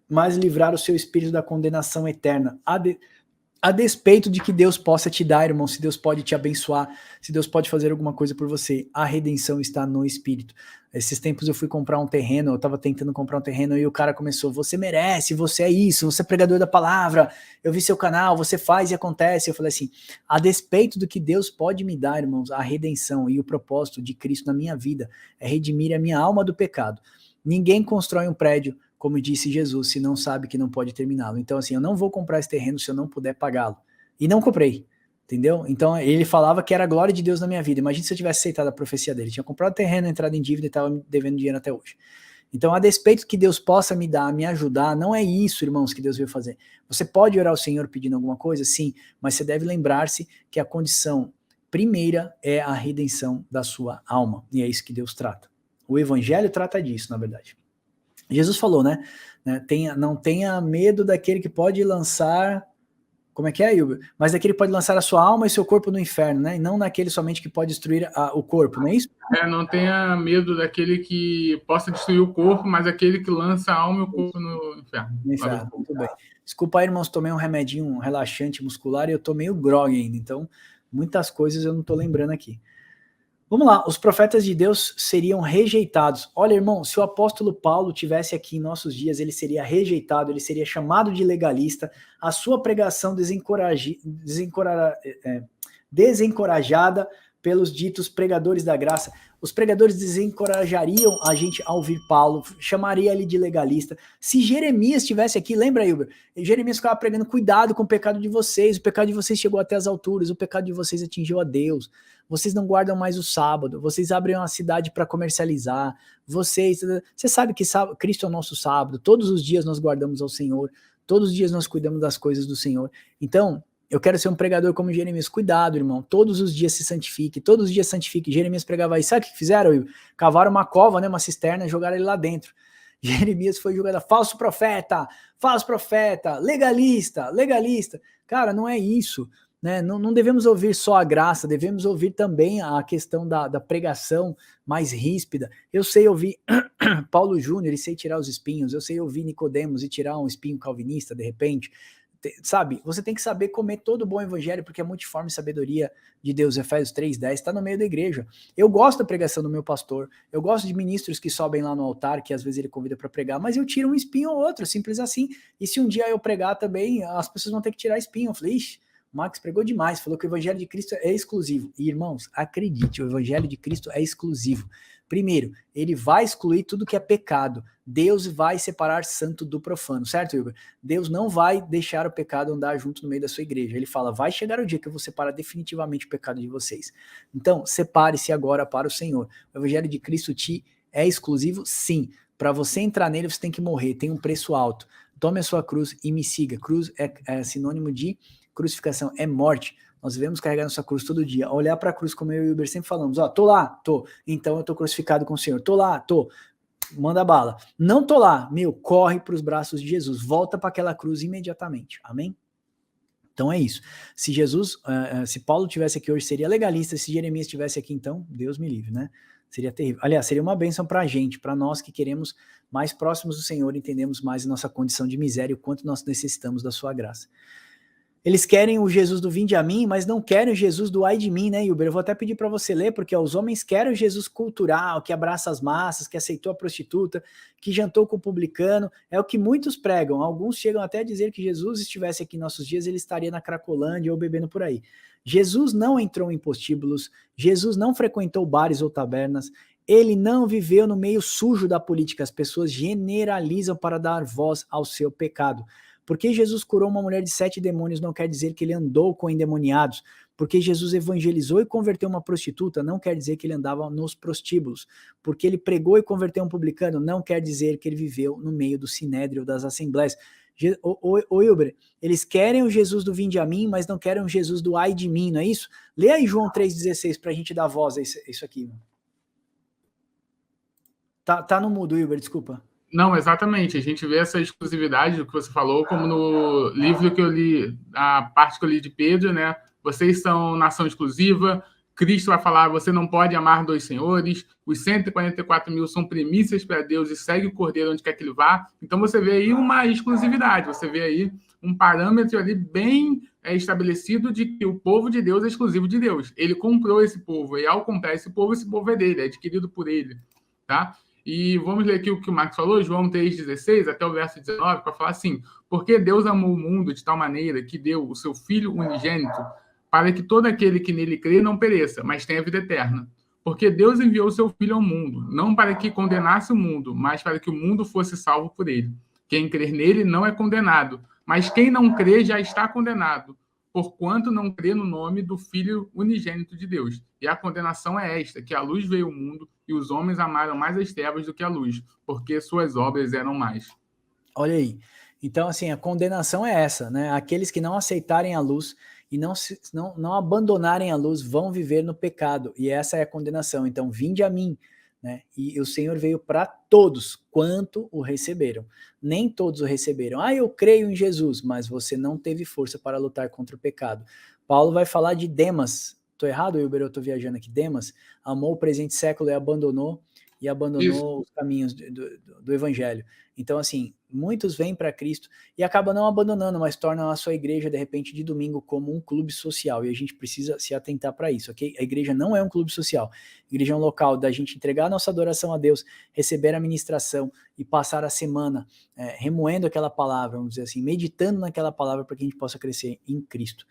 mas livrar o seu espírito da condenação eterna, a despeito de que Deus possa te dar, irmão, se Deus pode te abençoar, se Deus pode fazer alguma coisa por você, a redenção está no espírito. Esses tempos eu fui comprar um terreno, eu estava tentando comprar um terreno e o cara começou, você merece, você é isso, você é pregador da palavra, eu vi seu canal, você faz e acontece. Eu falei assim, a despeito do que Deus pode me dar, irmãos, a redenção e o propósito de Cristo na minha vida é redimir a minha alma do pecado. Ninguém constrói um prédio, como disse Jesus, se não sabe que não pode terminá-lo. Então assim, eu não vou comprar esse terreno se eu não puder pagá-lo. E não comprei, entendeu? Então ele falava que era a glória de Deus na minha vida. Imagina se eu tivesse aceitado a profecia dele. Tinha comprado terreno, entrado em dívida e estava me devendo dinheiro até hoje. Então a despeito que Deus possa me dar, me ajudar, não é isso, irmãos, que Deus veio fazer. Você pode orar ao Senhor pedindo alguma coisa? Sim, mas você deve lembrar-se que a condição primeira é a redenção da sua alma. E é isso que Deus trata. O Evangelho trata disso, na verdade. Jesus falou, né? Não tenha medo daquele que pode lançar, como é que é, Hilber? Mas daquele que pode lançar a sua alma e seu corpo no inferno, né? E não naquele somente que pode destruir o corpo, não é isso? Não tenha medo daquele que possa destruir o corpo, mas aquele que lança a alma e o corpo no inferno. No inferno, muito bem. Desculpa aí, irmãos, tomei um remedinho, um relaxante muscular e eu tô meio grog ainda, então muitas coisas eu não tô lembrando aqui. Vamos lá, os profetas de Deus seriam rejeitados. Olha, irmão, se o apóstolo Paulo tivesse aqui em nossos dias, ele seria rejeitado, ele seria chamado de legalista, a sua pregação desencorajada pelos ditos pregadores da graça. Os pregadores desencorajariam a gente a ouvir Paulo, chamaria ele de legalista. Se Jeremias estivesse aqui, lembra, Hilber? Jeremias ficava pregando, cuidado com o pecado de vocês, o pecado de vocês chegou até as alturas, o pecado de vocês atingiu a Deus, vocês não guardam mais o sábado, vocês abrem uma cidade para comercializar, você sabe que Cristo é o nosso sábado, todos os dias nós guardamos ao Senhor, todos os dias nós cuidamos das coisas do Senhor. Então, eu quero ser um pregador como Jeremias. Cuidado, irmão. Todos os dias se santifique. Todos os dias santifique. Jeremias pregava isso. Sabe o que fizeram? Cavaram uma cova, né, uma cisterna, e jogaram ele lá dentro. Jeremias foi jogado. Falso profeta, legalista, legalista. Cara, não é isso. Né? Não devemos ouvir só a graça, devemos ouvir também a questão da pregação mais ríspida. Eu sei ouvir Paulo Júnior e sei tirar os espinhos. Eu sei ouvir Nicodemos e tirar um espinho calvinista, de repente. Sabe, você tem que saber comer todo o bom evangelho, porque é multiforme sabedoria de Deus, Efésios 3:10, está no meio da igreja. Eu gosto da pregação do meu pastor, eu gosto de ministros que sobem lá no altar, que às vezes ele convida para pregar, mas eu tiro um espinho ou outro, simples assim. E se um dia eu pregar também, as pessoas vão ter que tirar espinho. Eu falei, ixi, o Max pregou demais, falou que o evangelho de Cristo é exclusivo. E irmãos, acredite, o evangelho de Cristo é exclusivo. Primeiro, ele vai excluir tudo que é pecado. Deus vai separar santo do profano, certo, Igor? Deus não vai deixar o pecado andar junto no meio da sua igreja. Ele fala, vai chegar o dia que eu vou separar definitivamente o pecado de vocês. Então, separe-se agora para o Senhor. O evangelho de Cristo é exclusivo? Sim. Para você entrar nele, você tem que morrer, tem um preço alto. Tome a sua cruz e me siga. Cruz é sinônimo de crucificação, é morte. Nós devemos carregar nossa cruz todo dia, olhar para a cruz como eu e o Uber sempre falamos, tô lá, tô, então eu tô crucificado com o Senhor, tô lá, tô, manda bala. Não tô lá, corre para os braços de Jesus, volta para aquela cruz imediatamente, amém? Então é isso. Se Jesus, se Paulo tivesse aqui hoje, seria legalista, se Jeremias estivesse aqui então, Deus me livre, né? Seria terrível. Aliás, seria uma bênção para a gente, para nós que queremos mais próximos do Senhor, entendemos mais a nossa condição de miséria, o quanto nós necessitamos da sua graça. Eles querem o Jesus do vinde a mim, mas não querem o Jesus do ai de mim, né, Uber? Eu vou até pedir para você ler, porque os homens querem o Jesus cultural, que abraça as massas, que aceitou a prostituta, que jantou com o publicano, é o que muitos pregam. Alguns chegam até a dizer que Jesus estivesse aqui em nossos dias, ele estaria na Cracolândia ou bebendo por aí. Jesus não entrou em postíbulos, Jesus não frequentou bares ou tabernas, ele não viveu no meio sujo da política. As pessoas generalizam para dar voz ao seu pecado. Porque Jesus curou uma mulher de 7 demônios não quer dizer que ele andou com endemoniados. Porque Jesus evangelizou e converteu uma prostituta não quer dizer que ele andava nos prostíbulos. Porque ele pregou e converteu um publicano não quer dizer que ele viveu no meio do sinédrio das assembleias. Ô Hilber, eles querem o Jesus do vinde a mim, mas não querem o Jesus do ai de mim, não é isso? Lê aí João 3,16 para a gente dar voz a isso aqui. Tá no mudo, Hilber, desculpa. Não, exatamente. A gente vê essa exclusividade do que você falou, como no livro que eu li, a parte que eu li de Pedro, né? Vocês são nação exclusiva, Cristo vai falar, você não pode amar dois senhores, os 144 mil são primícias para Deus e segue o Cordeiro onde quer que ele vá. Então você vê aí uma exclusividade, você vê aí um parâmetro ali bem estabelecido de que o povo de Deus é exclusivo de Deus. Ele comprou esse povo, e ao comprar esse povo é dele, é adquirido por ele, tá? E vamos ler aqui o que o Marcos falou, João 3,16 até o verso 19, para falar assim, porque Deus amou o mundo de tal maneira que deu o seu Filho unigênito para que todo aquele que nele crê não pereça, mas tenha vida eterna. Porque Deus enviou o seu Filho ao mundo, não para que condenasse o mundo, mas para que o mundo fosse salvo por ele. Quem crer nele não é condenado, mas quem não crê já está condenado, porquanto não crê no nome do Filho unigênito de Deus. E a condenação é esta, que a luz veio ao mundo e os homens amaram mais as trevas do que a luz, porque suas obras eram mais. Olha aí. Então, assim, a condenação é essa, né? Aqueles que não aceitarem a luz e não abandonarem a luz vão viver no pecado, e essa é a condenação. Então, vinde a mim, né? E o Senhor veio para todos, quanto o receberam. Nem todos o receberam. Eu creio em Jesus, mas você não teve força para lutar contra o pecado. Paulo vai falar de Demas. Tô errado, Wilber? Eu tô viajando aqui. Demas amou o presente século e abandonou Isso. os caminhos do evangelho. Então, assim, muitos vêm para Cristo e acabam não abandonando, mas tornam a sua igreja, de repente, de domingo como um clube social, e a gente precisa se atentar para isso, ok? A igreja não é um clube social, a igreja é um local da gente entregar a nossa adoração a Deus, receber a ministração e passar a semana remoendo aquela palavra, vamos dizer assim, meditando naquela palavra para que a gente possa crescer em Cristo.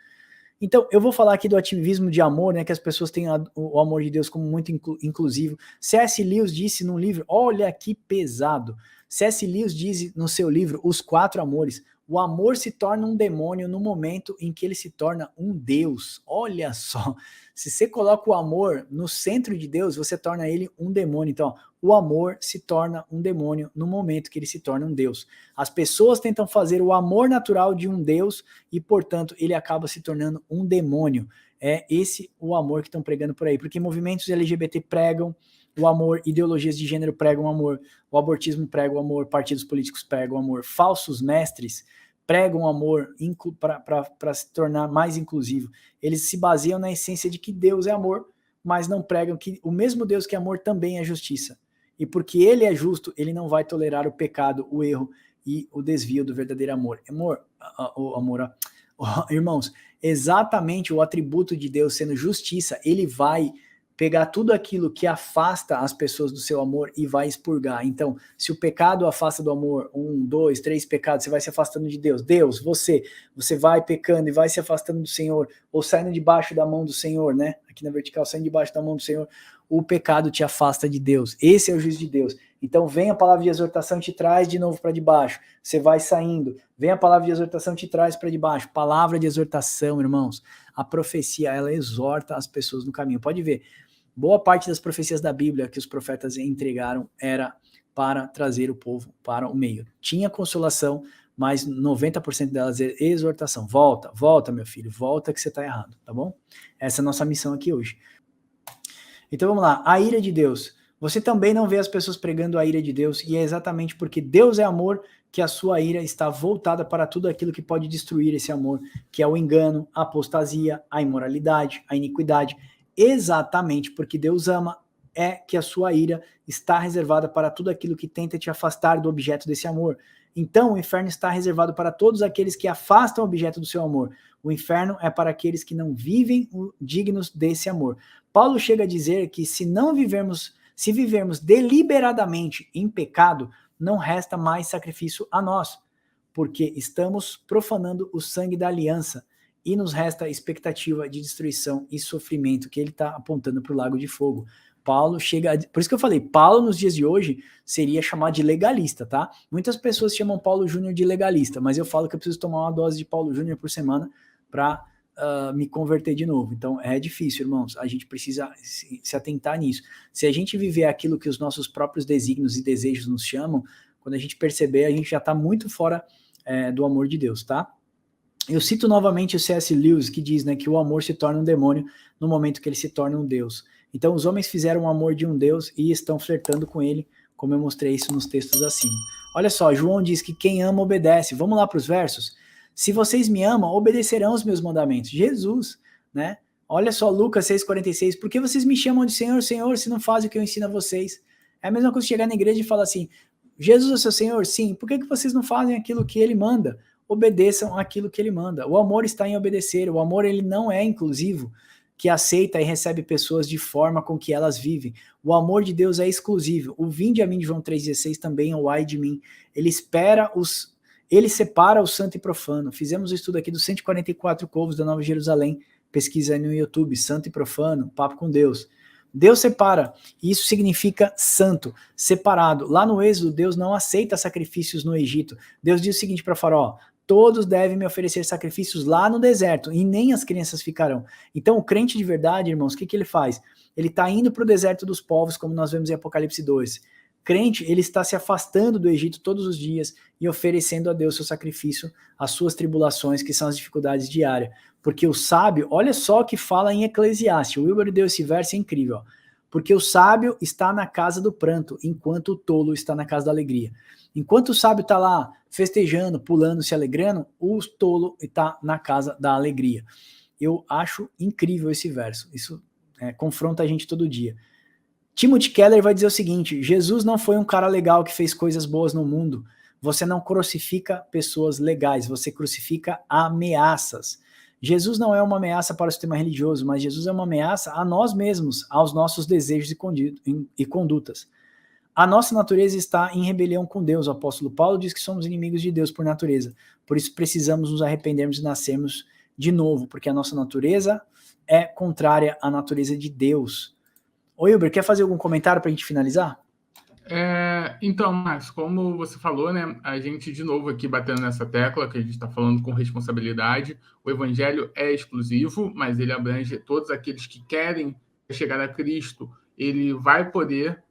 Então, eu vou falar aqui do ativismo de amor, né, que as pessoas têm o amor de Deus como muito inclusivo. C.S. Lewis disse num livro, olha que pesado, C.S. Lewis diz no seu livro, Os Quatro Amores, o amor se torna um demônio no momento em que ele se torna um Deus. Olha só, se você coloca o amor no centro de Deus, você torna ele um demônio. Então, o amor se torna um demônio no momento que ele se torna um Deus. As pessoas tentam fazer o amor natural de um Deus e, portanto, ele acaba se tornando um demônio. É esse o amor que estão pregando por aí, porque movimentos LGBT pregam o amor, ideologias de gênero pregam o amor, o abortismo prega o amor, partidos políticos pregam o amor, falsos mestres pregam o amor para se tornar mais inclusivo. Eles se baseiam na essência de que Deus é amor, mas não pregam que o mesmo Deus que é amor também é justiça. E porque ele é justo, ele não vai tolerar o pecado, o erro e o desvio do verdadeiro amor. Irmãos, exatamente o atributo de Deus sendo justiça, ele vai pegar tudo aquilo que afasta as pessoas do seu amor e vai expurgar. Então, se o pecado afasta do amor, 1, 2, 3 pecados, você vai se afastando de Deus. Deus, você vai pecando e vai se afastando do Senhor, ou saindo debaixo da mão do Senhor, né? Aqui na vertical, saindo debaixo da mão do Senhor. o pecado te afasta de Deus. Esse é o juízo de Deus. Então vem a palavra de exortação, te traz de novo para debaixo. Você vai saindo. Vem a palavra de exortação, te traz para debaixo. Palavra de exortação, irmãos. A profecia, ela exorta as pessoas no caminho. Pode ver, boa parte das profecias da Bíblia que os profetas entregaram era para trazer o povo para o meio. Tinha consolação, mas 90% delas é exortação. Volta, volta, meu filho, volta que você está errado, tá bom? Essa é a nossa missão aqui hoje. Então vamos lá, a ira de Deus. Você também não vê as pessoas pregando a ira de Deus, e é exatamente porque Deus é amor que a sua ira está voltada para tudo aquilo que pode destruir esse amor, que é o engano, a apostasia, a imoralidade, a iniquidade. Exatamente porque Deus ama é que a sua ira está reservada para tudo aquilo que tenta te afastar do objeto desse amor. Então o inferno está reservado para todos aqueles que afastam o objeto do seu amor. O inferno é para aqueles que não vivem dignos desse amor. Paulo chega a dizer que se vivermos deliberadamente em pecado, não resta mais sacrifício a nós, porque estamos profanando o sangue da aliança e nos resta a expectativa de destruição e sofrimento que ele está apontando para o lago de fogo. Paulo chega, por isso que eu falei, Paulo nos dias de hoje seria chamado de legalista, tá? Muitas pessoas chamam Paulo Júnior de legalista, mas eu falo que eu preciso tomar uma dose de Paulo Júnior por semana para me converter de novo. Então é difícil, irmãos, a gente precisa se atentar nisso. Se a gente viver aquilo que os nossos próprios desígnios e desejos nos chamam, quando a gente perceber, a gente já está muito fora do amor de Deus, tá? Eu cito novamente o C.S. Lewis, que diz, né, que o amor se torna um demônio no momento que ele se torna um Deus. Então os homens fizeram o amor de um Deus e estão flertando com ele, como eu mostrei isso nos textos acima. Olha só, João diz que quem ama obedece. Vamos lá para os versos? Se vocês me amam, obedecerão os meus mandamentos. Jesus, né? Olha só, Lucas 6,46. Por que vocês me chamam de Senhor, Senhor, se não fazem o que eu ensino a vocês? É a mesma coisa chegar na igreja e falar assim, Jesus é seu Senhor? Sim. Por que vocês não fazem aquilo que ele manda? Obedeçam aquilo que ele manda. O amor está em obedecer. O amor, ele não é inclusivo, que aceita e recebe pessoas de forma com que elas vivem. O amor de Deus é exclusivo. O vinde a mim de João 3,16 também é o ai de mim. Ele separa o santo e profano. Fizemos o estudo aqui dos 144 povos da Nova Jerusalém. Pesquisa aí no YouTube, santo e profano, papo com Deus. Deus separa, e isso significa santo, separado. Lá no Êxodo, Deus não aceita sacrifícios no Egito. Deus diz o seguinte para Faraó, todos devem me oferecer sacrifícios lá no deserto, e nem as crianças ficarão. Então o crente de verdade, irmãos, o que ele faz? Ele está indo para o deserto dos povos, como nós vemos em Apocalipse 2. Crente, ele está se afastando do Egito todos os dias e oferecendo a Deus seu sacrifício, as suas tribulações, que são as dificuldades diárias. Porque o sábio, olha só o que fala em Eclesiastes, o Wilber deu esse verso, é incrível. Ó. Porque o sábio está na casa do pranto, enquanto o tolo está na casa da alegria. Enquanto o sábio está lá festejando, pulando, se alegrando, o tolo está na casa da alegria. Eu acho incrível esse verso, isso confronta a gente todo dia. Timothy Keller vai dizer o seguinte, Jesus não foi um cara legal que fez coisas boas no mundo. Você não crucifica pessoas legais, você crucifica ameaças. Jesus não é uma ameaça para o sistema religioso, mas Jesus é uma ameaça a nós mesmos, aos nossos desejos e condutas. A nossa natureza está em rebelião com Deus. O apóstolo Paulo diz que somos inimigos de Deus por natureza. Por isso precisamos nos arrependermos e nascermos de novo, porque a nossa natureza é contrária à natureza de Deus. Ô, Wilber, quer fazer algum comentário para a gente finalizar? Então, Marcos, como você falou, né, a gente de novo aqui batendo nessa tecla, que a gente está falando com responsabilidade, o evangelho é exclusivo, mas ele abrange todos aqueles que querem chegar a Cristo, ele vai poder,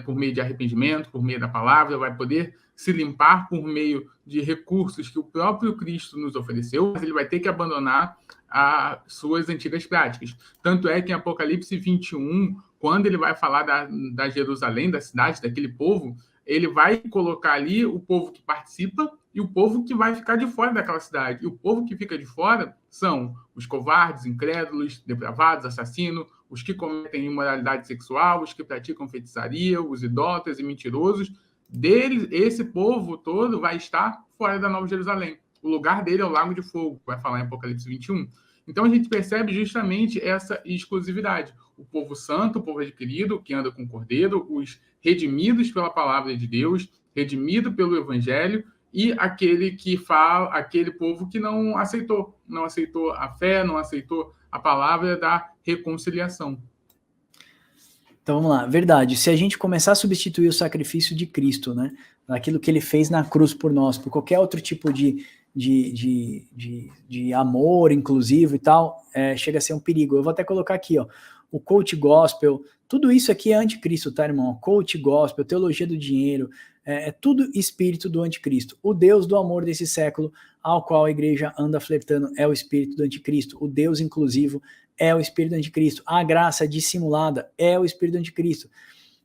por meio de arrependimento, por meio da palavra, vai poder se limpar por meio de recursos que o próprio Cristo nos ofereceu, mas ele vai ter que abandonar as suas antigas práticas. Tanto é que em Apocalipse 21, quando ele vai falar da Jerusalém, da cidade, daquele povo, ele vai colocar ali o povo que participa e o povo que vai ficar de fora daquela cidade. E o povo que fica de fora são os covardes, incrédulos, depravados, assassinos, os que cometem imoralidade sexual, os que praticam feitiçaria, os idólatras e mentirosos. Esse povo todo vai estar fora da Nova Jerusalém. O lugar dele é o Lago de Fogo, vai falar em Apocalipse 21. Então a gente percebe justamente essa exclusividade. O povo santo, o povo adquirido, que anda com o Cordeiro, os redimidos pela palavra de Deus, redimido pelo Evangelho, e aquele povo que não aceitou a fé, não aceitou a palavra da reconciliação. Então vamos lá, verdade, se a gente começar a substituir o sacrifício de Cristo, né, aquilo que ele fez na cruz por nós, por qualquer outro tipo de amor inclusivo e tal, chega a ser um perigo. Eu vou até colocar aqui, ó, o coach gospel, tudo isso aqui é anticristo, tá, irmão? Coach gospel, teologia do dinheiro, é tudo espírito do anticristo. O Deus do amor desse século, ao qual a igreja anda flertando, é o espírito do anticristo. O Deus inclusivo é o espírito do anticristo. A graça dissimulada é o espírito do anticristo.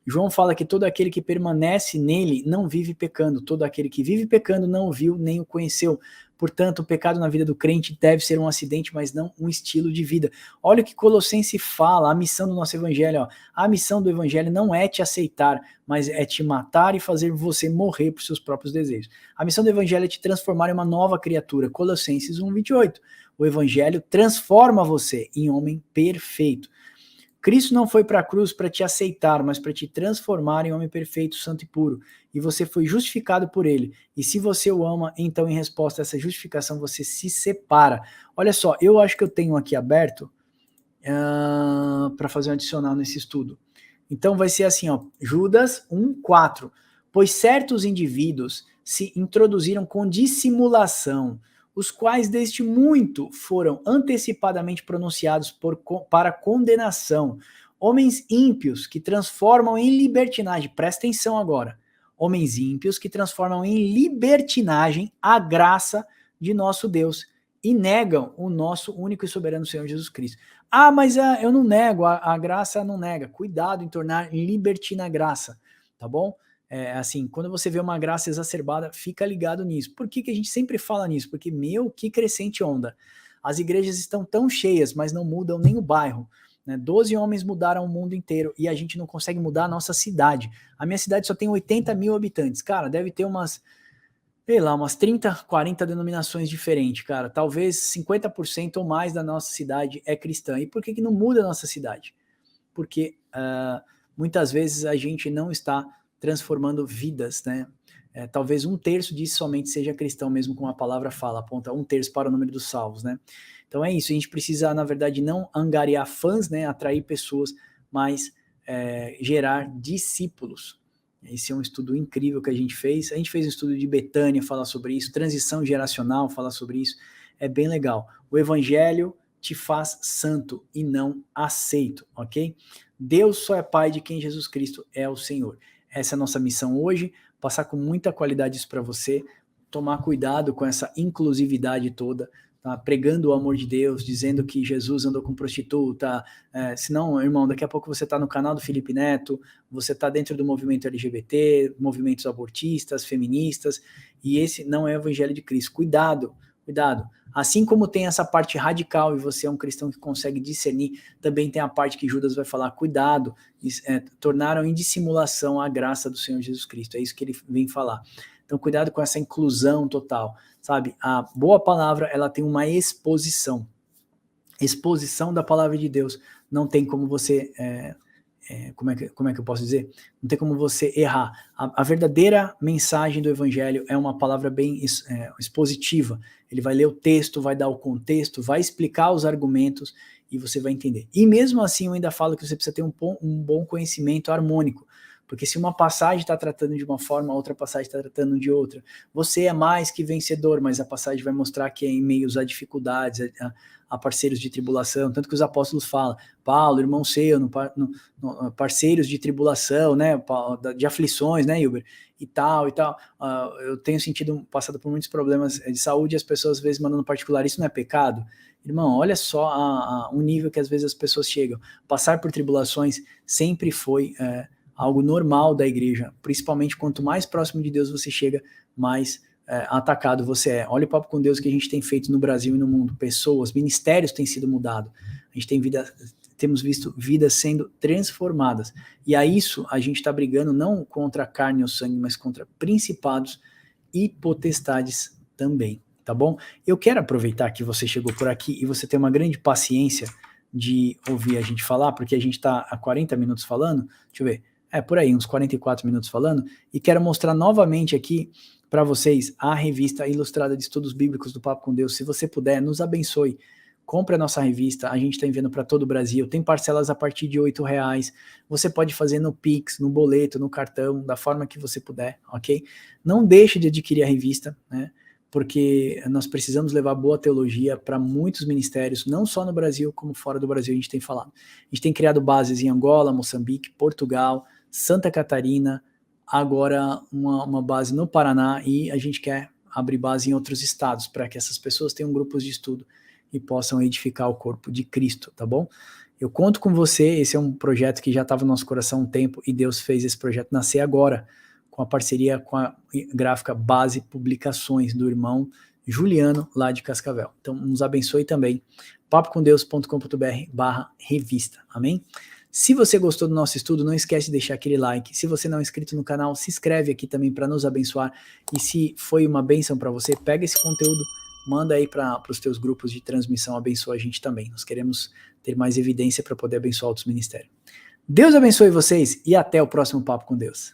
João fala que todo aquele que permanece nele não vive pecando. Todo aquele que vive pecando não o viu nem o conheceu. Portanto, o pecado na vida do crente deve ser um acidente, mas não um estilo de vida. Olha o que Colossenses fala, a missão do nosso evangelho. Ó. A missão do evangelho não é te aceitar, mas é te matar e fazer você morrer por seus próprios desejos. A missão do evangelho é te transformar em uma nova criatura. Colossenses 1:28. O evangelho transforma você em homem perfeito. Cristo não foi para a cruz para te aceitar, mas para te transformar em homem perfeito, santo e puro. E você foi justificado por ele. E se você o ama, então em resposta a essa justificação você se separa. Olha só, eu acho que eu tenho aqui aberto para fazer um adicional nesse estudo. Então vai ser assim, ó, Judas 1:4. Pois certos indivíduos se introduziram com dissimulação, os quais desde muito foram antecipadamente pronunciados para condenação. Homens ímpios que transformam em libertinagem, presta atenção agora, homens ímpios que transformam em libertinagem a graça de nosso Deus e negam o nosso único e soberano Senhor Jesus Cristo. Ah, mas eu não nego, a graça não nega. Cuidado em tornar libertina a graça, tá bom? Assim, quando você vê uma graça exacerbada, fica ligado nisso. Por que a gente sempre fala nisso? Porque, que crescente onda. As igrejas estão tão cheias, mas não mudam nem o bairro. Né? 12 homens mudaram o mundo inteiro e a gente não consegue mudar a nossa cidade. A minha cidade só tem 80 mil habitantes. Cara, deve ter umas 30, 40 denominações diferentes, cara. Talvez 50% ou mais da nossa cidade é cristã. E por que não muda a nossa cidade? Porque muitas vezes a gente não está transformando vidas, né? Talvez 1/3 disso somente seja cristão, mesmo como a palavra fala, aponta 1/3 para o número dos salvos, né? Então é isso, a gente precisa, na verdade, não angariar fãs, né? Atrair pessoas, mas gerar discípulos. Esse é um estudo incrível que a gente fez. A gente fez um estudo de Betânia, falar sobre isso, transição geracional, falar sobre isso. É bem legal. O evangelho te faz santo e não aceito, ok? Deus só é pai de quem Jesus Cristo é o Senhor. Essa é a nossa missão hoje, passar com muita qualidade isso para você, tomar cuidado com essa inclusividade toda, tá? Pregando o amor de Deus, dizendo que Jesus andou com prostituta, senão, irmão, daqui a pouco você está no canal do Felipe Neto, você está dentro do movimento LGBT, movimentos abortistas, feministas, e esse não é o evangelho de Cristo. Cuidado, cuidado. Assim como tem essa parte radical e você é um cristão que consegue discernir, também tem a parte que Judas vai falar, cuidado, tornaram em dissimulação a graça do Senhor Jesus Cristo, é isso que ele vem falar. Então cuidado com essa inclusão total, sabe? A boa palavra, ela tem uma exposição da palavra de Deus, não tem como você... como é que eu posso dizer? Não tem como você errar. A verdadeira mensagem do evangelho é uma palavra bem expositiva. Ele vai ler o texto, vai dar o contexto, vai explicar os argumentos e você vai entender. E mesmo assim eu ainda falo que você precisa ter um bom conhecimento harmônico, porque se uma passagem está tratando de uma forma, a outra passagem está tratando de outra. Você é mais que vencedor, mas a passagem vai mostrar que é em meios a dificuldades, a parceiros de tribulação, tanto que os apóstolos falam, Paulo, irmão seu, parceiros de tribulação, né, de aflições, né, Hilber, e tal. Eu tenho passado por muitos problemas de saúde e as pessoas às vezes mandando particular, isso não é pecado? Irmão, olha só o nível que às vezes as pessoas chegam. Passar por tribulações sempre foi algo normal da igreja, principalmente quanto mais próximo de Deus você chega, mais atacado você é. Olha o papo com Deus que a gente tem feito no Brasil e no mundo. Pessoas, ministérios têm sido mudados. A gente temos visto vidas sendo transformadas. E a isso a gente está brigando não contra a carne ou sangue, mas contra principados e potestades também, tá bom? Eu quero aproveitar que você chegou por aqui e você tem uma grande paciência de ouvir a gente falar, porque a gente está há 40 minutos falando, deixa eu ver, por aí, uns 44 minutos falando, e quero mostrar novamente aqui para vocês a revista ilustrada de estudos bíblicos do Papo com Deus. Se você puder, nos abençoe compre a nossa revista, a gente está enviando para todo o Brasil, tem parcelas a partir de R$8, você pode fazer no Pix, no boleto, no cartão, da forma que você puder, ok? Não deixe de adquirir a revista, né? Porque nós precisamos levar boa teologia para muitos ministérios, não só no Brasil, como fora do Brasil, a gente tem falado. A gente tem criado bases em Angola, Moçambique, Portugal, Santa Catarina, agora uma base no Paraná, e a gente quer abrir base em outros estados, para que essas pessoas tenham grupos de estudo e possam edificar o corpo de Cristo, tá bom? Eu conto com você, esse é um projeto que já estava no nosso coração há um tempo, e Deus fez esse projeto nascer agora, com a parceria com a gráfica Base Publicações, do irmão Juliano, lá de Cascavel. Então, nos abençoe também. papocondeus.com.br/revista, amém? Se você gostou do nosso estudo, não esquece de deixar aquele like. Se você não é inscrito no canal, se inscreve aqui também para nos abençoar. E se foi uma bênção para você, pega esse conteúdo, manda aí para os teus grupos de transmissão, abençoa a gente também. Nós queremos ter mais evidência para poder abençoar outros ministérios. Deus abençoe vocês e até o próximo Papo com Deus.